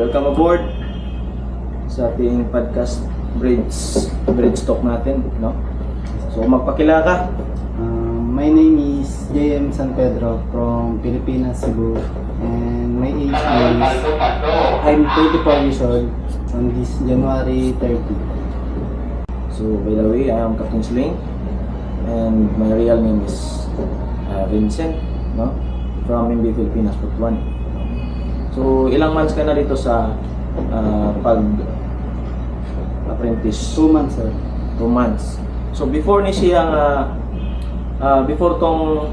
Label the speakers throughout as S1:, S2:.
S1: welcome aboard sa ating podcast bridge talk natin, no? So magpakilala ka.
S2: My name is JM San Pedro from Pilipinas, Cebu, and my age is I'm 24 years old on this January 30.
S1: So by the way, I am Captain Sling and my real name is Vincent, no? From MB Pilipinas Port 1. So ilang months ka na dito sa pag-apprentice?
S2: 2 months, sir.
S1: 2 months. So before ni siyang before tong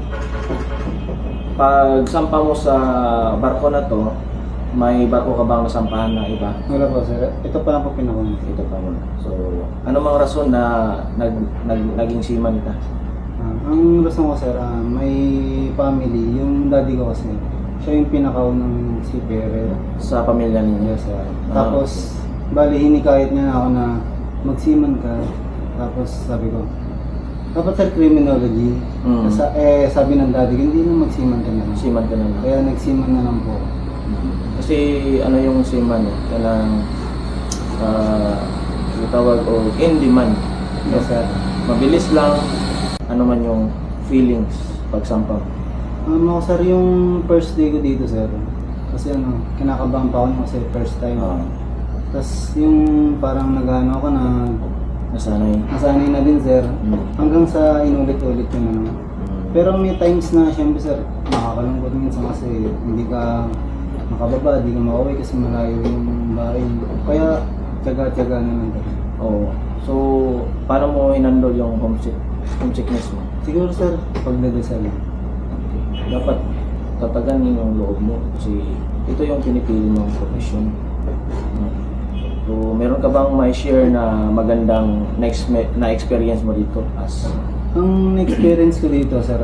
S1: pagsampa mo sa barko na to, may barko ka bang nasampahan na iba?
S2: Wala po, sir. Ito pa lang po pinakuna.
S1: Ito pa muna. So ano mang rason na naging seaman ka?
S2: Ang rason ko, sir, may family. Yung daddy ko kasi, siya yung pinakaunang seafarer.
S1: Sa pamilya ninyo?
S2: Yes, sir. Tapos, bali, hinikayat niya na ako na mag-seaman ka. Tapos sabi ko, dapat sir, criminology. Sabi ng daddy, hindi na mag-seaman ka na lang.
S1: Seaman ka na lang.
S2: Kaya nag-seaman na lang po.
S1: Kasi ano yung seaman eh? Kailangan itawag o in demand.
S2: Yes, sir.
S1: Mabilis lang. Ano man yung feelings pagsampa?
S2: Sir, yung first day ko dito, sir. Kasi kinakabahan pa ako kasi first time. Tapos yung parang nag-ano ako na nasanay na din, sir. Hanggang sa inulit-ulit yun. Pero may times na siyempre, sir, nakakalungkot minsan kasi hindi ka makababa, hindi ka makauwi kasi malayo yung bahay. Kaya tiyaga-tiyaga naman.
S1: Oo. So, paano mo hinandol yung homesickness mo?
S2: Siguro, sir, pagdadasal.
S1: Dapat tataganin yung loob mo kasi ito yung pinipili mong profession. So, meron ka bang may share na magandang na experience mo dito as
S2: Ang experience ko dito, sir,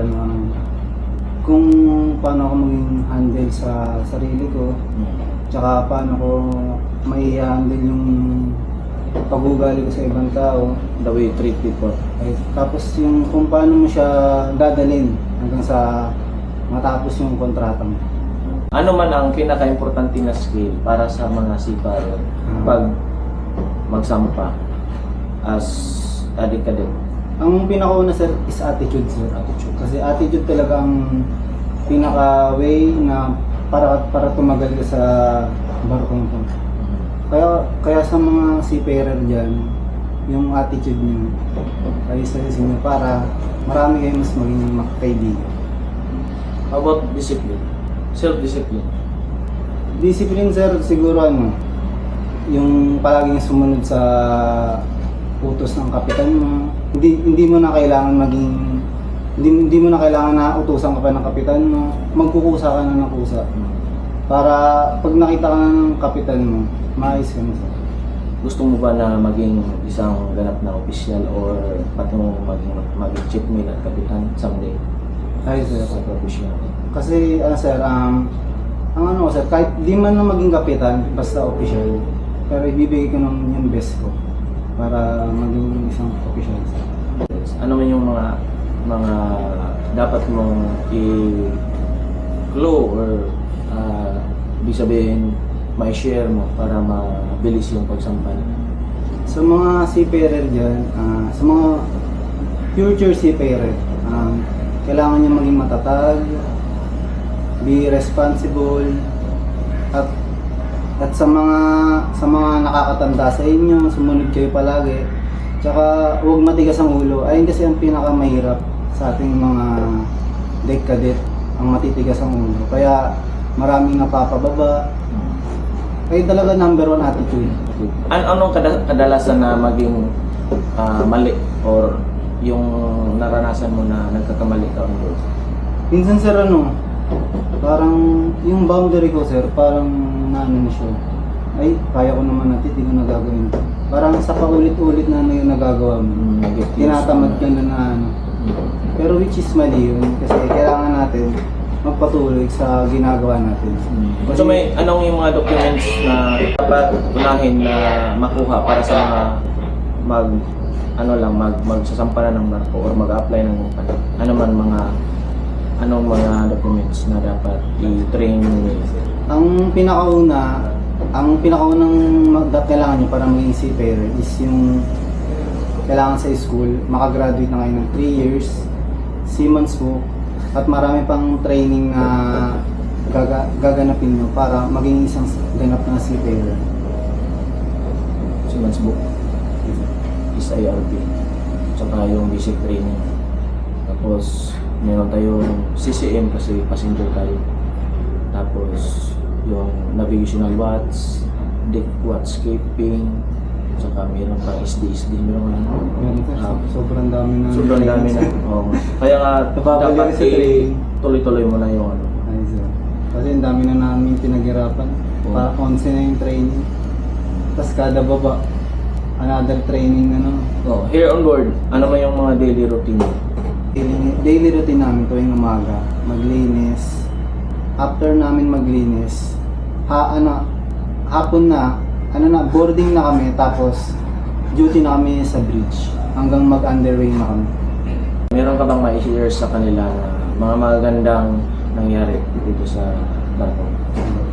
S2: kung paano ako maging handle sa sarili ko, tsaka paano ko may handle yung pag-ugali ko sa ibang tao,
S1: the way you treat people.
S2: tapos yung kung paano mo siya dadalhin hanggang sa matapos yung kontrata mo.
S1: Ano man ang pinaka-importante na skill para sa mga seafarer pag magsampa as adik-adik?
S2: Ang pinakauna, sir, is attitude, sir. Kasi attitude talaga ang pinaka-way na para tumagal ka sa barkong to. Kaya sa mga seafarer dyan, yung attitude nyo ayos na nyo para marami kayo mas maging makakaibigan.
S1: How about discipline? Self-discipline?
S2: Discipline, sir, siguro yung palaging sumunod sa utos ng kapitan mo. Hindi mo na kailangan hindi mo na kailangan na utusan ka pa ng kapitan mo. Magkukusa ka na ng kusa. Para pag nakita ka na ng kapitan mo, maayos ka na, sir.
S1: Gusto mo ba na maging isang ganap na opisyal or pati mo maging chief mate at kapitan someday?
S2: Ayos, sir.
S1: Sa profession.
S2: Kasi, sir, sir, kahit di man na maging kapitan, basta official, pero ibibigay ko ng yung best ko para maging isang official, sir.
S1: Ano man yung mga dapat mong i-clue or ibig sabihin may share mo para mabilis yung pagsampal?
S2: Sa mga seafarer dyan, sa mga future seafarer, kailangan niya maging matatag, be responsible, at sa mga nakakatanda sa inyo, sumunod kayo palagi. Tsaka huwag matigas ang ulo. Ayun kasi ang pinakamahirap sa ating mga deck cadet, ang matitigas ang ulo. Kaya maraming napapababa. Kaya talaga number 1 attitude.
S1: Anong kadalasan na maging mali or yung naranasan mo na nagkakamali ka on board?
S2: Minsan, sir, parang yung boundary ko, sir, parang naano na siya. Ay, kaya ko naman natin, hindi ko nagagawin ito. Parang sa paulit-ulit na yung nagagawa mo. Tinatamad ka na Pero which is mali yun. Kasi kailangan natin magpatuloy sa ginagawa natin.
S1: So may anong yung mga documents na dapat unahin na makuha para sa mga magsasampa ng barko or mag-apply ng kumpanya? Anong mga documents na dapat i-train mo?
S2: Ang pinakauna, ang pinakaunang kailangan nyo para maging seafarer is yung kailangan sa school, makagraduate na kayo ng 3 years, seaman's book, at marami pang training na gaganapin nyo para maging isang ganap na seafarer.
S1: Seaman's book is IRB. Tsaka yung basic training. Tapos, meron tayong CCM kasi passenger tayo. Tapos, yung navigational watch, deck watchkeeping, tsaka meron pang SD, meron ano.
S2: Sobrang dami na.
S1: Sobrang dami na. Oo. Kaya nga,
S2: Napapagaling
S1: dapat
S2: sa training.
S1: tuloy-tuloy mo na yung ano.
S2: Ay, sir. Kasi ang dami na namin pinaghirapan.
S1: Oo.
S2: 11 na yung training. Tapos kada baba, another training na no.
S1: Oh, here on board, ano ba yung mga daily routine mo?
S2: Daily routine namin tuwing umaga, maglinis. After namin maglinis, hapon na, boarding na kami, tapos duty na kami sa bridge hanggang mag-underway na kami.
S1: Meron ka bang ma-share sa kanila na mga magagandang nangyari dito sa barko?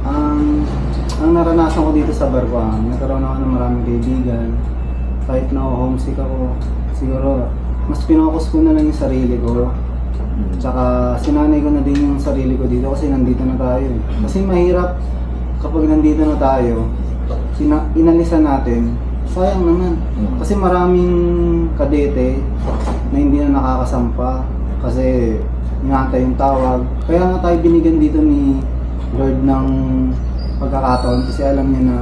S2: Ang naranasan ko dito sa barko, nagkaroon ako ng maraming kaibigan. Kahit na homesick ako, siguro mas pinokus ko na lang yung sarili ko. Tsaka sinanay ko na din yung sarili ko dito kasi nandito na tayo. Kasi mahirap kapag nandito na tayo, inalisan natin, sayang naman. Kasi maraming kadete na hindi na nakakasampa kasi inaantay yung tawag. Kaya nga tayo binigyan dito ni Lord ng pagkakataon kasi alam niya na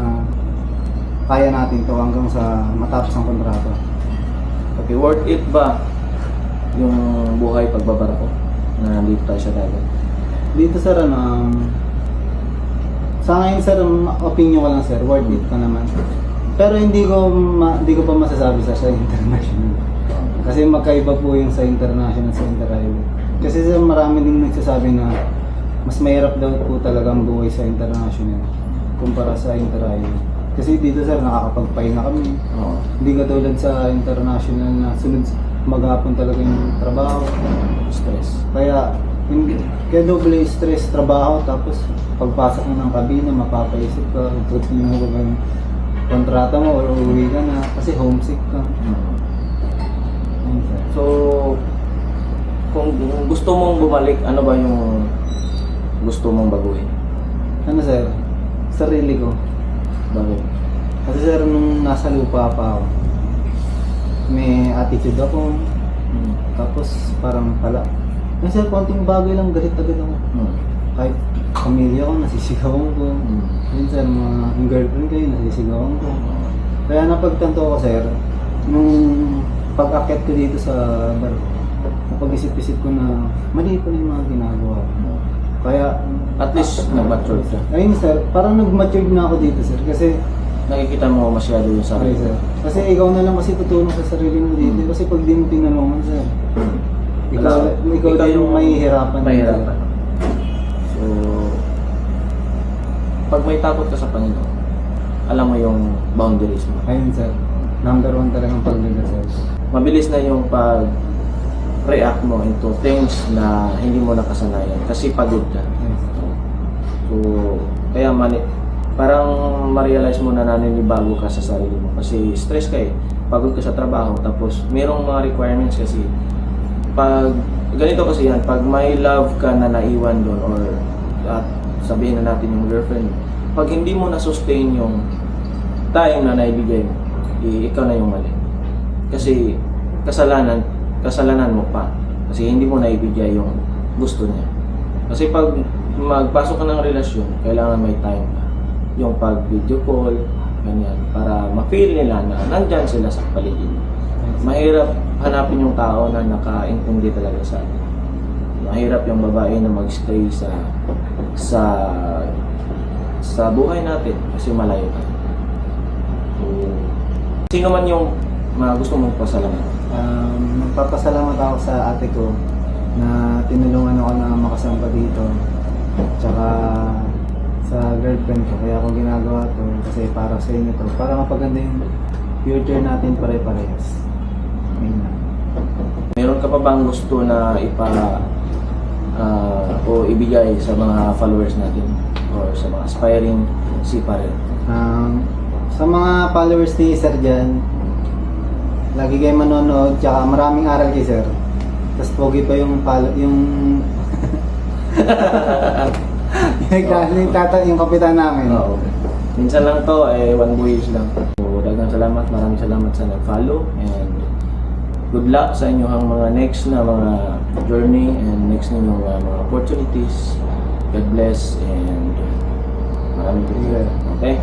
S2: kaya natin to hanggang sa matapos ang kontrata.
S1: Okay, worth it ba yung buhay pagbabarko na nandito tayo sa dagat?
S2: Dito sir, sa ngayon sir, opinion ko lang sir, worth it pa naman. Pero hindi ko pa masasabi sa international. Kasi magkaiba po yung sa international sa inter-island. Kasi sir, marami din nagsasabi na mas mahirap daw po talaga ang buhay sa international kumpara sa inter-island. Kasi dito sir, nakakapagpahinga kami.
S1: Oo.
S2: Hindi katulad sa international na sunod maghapon talaga yung trabaho.
S1: Stress.
S2: Kaya doble stress trabaho, tapos pagpasok mo ng kabina, mapapaisip ka, tutin mo ba yung kontrata mo or uuwi ka na kasi homesick ka. Ayun, sir.
S1: So, kung gusto mong bumalik, ano ba yung gusto mong baguhin?
S2: Ano sir? Sarili ko.
S1: Bakit?
S2: Kasi sir, nung nasa lupa pa ako, may attitude ako, tapos parang pala. Kasi sir, konting bagay lang, galit agad ako. Kahit pamilya ko, nasisigawan ko. Yun sir, yung girlfriend kayo, nasisigawan ko. Kaya napagtanto ko sir, nung pag-akit ko dito sa bar, napag-isip-isip ko na mali pa yung mga ginagawa ko. Kaya,
S1: At least, nag-mature ka.
S2: ayun sir, parang nag-matured na ako dito sir, kasi
S1: Nakikita mo masyado yung
S2: okay,
S1: sarili.
S2: sir. Kasi ikaw na lang kasi tutulong sa sarili mo dito. Kasi pag di mo tinulungan, sir, ikaw yung mahihirapan.
S1: Mahihirapan. So, pag may takot ka sa Panginoon, alam mo yung boundaries mo.
S2: Ayun, sir. Number 1 talagang pagdaga, sir.
S1: Mabilis na yung pag-react mo into things na hindi mo nakasanayan kasi pagod ka.
S2: Yes.
S1: So, kaya parang ma-realize mo na naninibago ka sa sarili mo kasi stress ka eh. Pagod ka sa trabaho tapos merong mga requirements kasi pag ganito kasi yan, pag may love ka na naiwan doon or at sabihin na natin yung girlfriend, pag hindi mo na-sustain yung time na naibigay mo, ikaw na yung mali. Kasi kasalanan mo pa kasi hindi mo naibigay yung gusto niya. Kasi pag magpasok ka ng relasyon, kailangan may time ka. Yung pag video call, ganyan, para ma-feel nila na nandyan sila sa paligid. Mahirap hanapin yung tao na naka-intindi talaga sa atin. Mahirap yung babae na mag-stay sa buhay natin kasi malayo ka. So, sino man yung gusto mong pasalamat?
S2: Magpapasalamat ako sa ate ko na tinulungan ako na makasampa dito. Tsaka sa girlfriend ko, kaya ako ginagawa to kasi para sa inyo to, para mapaganda yung future natin pare-parehas. Ayun lang.
S1: Meron ka pa bang gusto na o ibigay sa mga followers natin or sa mga aspiring Sipa rin.
S2: Sa mga followers ni Sir dyan, lagi kayo manonood, tsaka maraming aral kay Sir. Tapos pogi pa yung yung kapitan namin.
S1: Oo. Minsan lang to, one voyage lang. So, dagang salamat, maraming salamat sa nag-follow and good luck sa inyong mga next na mga journey and next ninyong mga opportunities. God bless and maraming good luck. Okay?